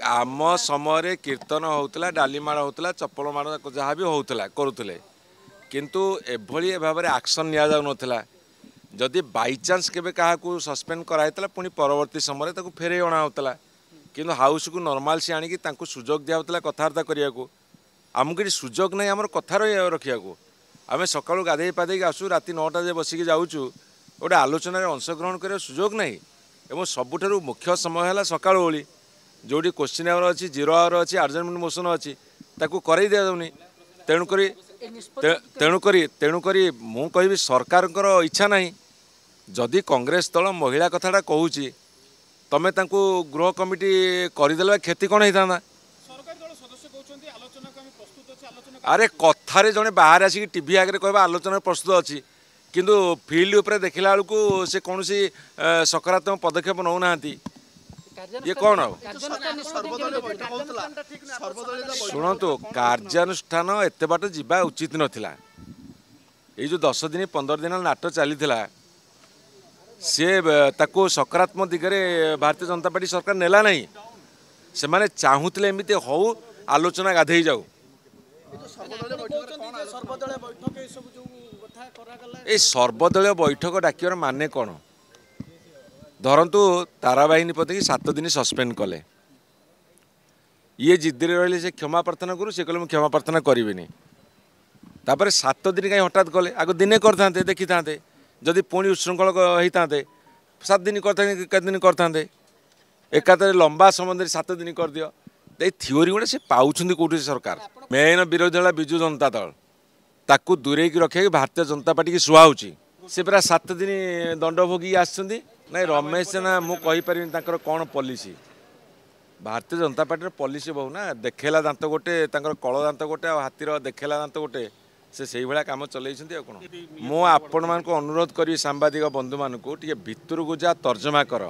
आम समय कीर्तन होता डालीमाड़ होता चप्पल माड़ जहाँ भी होता करुले किंतु एभली भाव में एक्शन नि जाऊला जदि बाईचान्स के सस्पेंड कराइला पुणी परवर्ती समय फेरे अणा होता कि हाउस को नॉर्मल से आनिकी सुजोग दिया कथबार्ता करने को आमको ये सुजोग नहीं आम कथा रखा आम सका गाधे पाधे आसू राति 9टा जे बसिक जाऊँ गोटे आलोचन अंशग्रहण कर सुजोग नहीं एवं सबुठ मुख्य समय है सका ओली जोटी क्वेश्चन आवर अच्छी 0 आवर अच्छी आर्जमेंट मोशन अच्छी ताकू कर दि जाऊनी तेणुक मु कहि सरकार इच्छा नहीं जदि कांग्रेस दल महिला कथाटा कहूँ तमें गृह कमिटी करदे क्षति कौन होता अरे कथार जड़े बाहर आसिक टीवी आगे कह आलोचना प्रस्तुत अच्छी किंतु फील्ड उपरे देखला बेलू से कौन सकारात्मक पदक्षेप नौना ये कौन शुणु कार्यानुष्ठान एत बाट जा उचित नाला ये जो 10 दिन 15 दिन नाट चली सी सकारात्मक दिगरे भारतीय जनता पार्टी सरकार नेला नहीं से माने चाहूले एमती हो आलोचना गाधे जाऊ ये सर्वदलीय बैठक डाकिवर माने कौन धरतु ताराबाहिनी पति 7 दिन सस्पेंड कले ये जिद्दी रही से क्षमा प्रार्थना करूँ से कहले मुझे क्षमा प्रार्थना करें तापर 7 दिन कहीं हठात कले आग दिने करते देखी था जदि पुणी उच्छृंखल होता 7 दिन करते दिन करते एकातर लंबा समय 7 दिन कर दियो ये थ्योरी गुड़ा से पाँच कौटी सरकार मेन विरोधी दल विजु जनता दल ताकू दूरे रखे भारतीय जनता पार्टी की सुहाऊँगी से पूरा 7 दिन दंड भोगी आसछंती नहीं रमेश जेना मुझे कौन policy Bharatiya Janata party policy बहु ना देखेला दांत गोटे कल दांत गोटे हाथीर देखेला दांत गोटे से भाया कम चल कौन मु आपण मान अनुरोध करी सांबादिक बंधु मानक भितर को जा तर्जमा कर।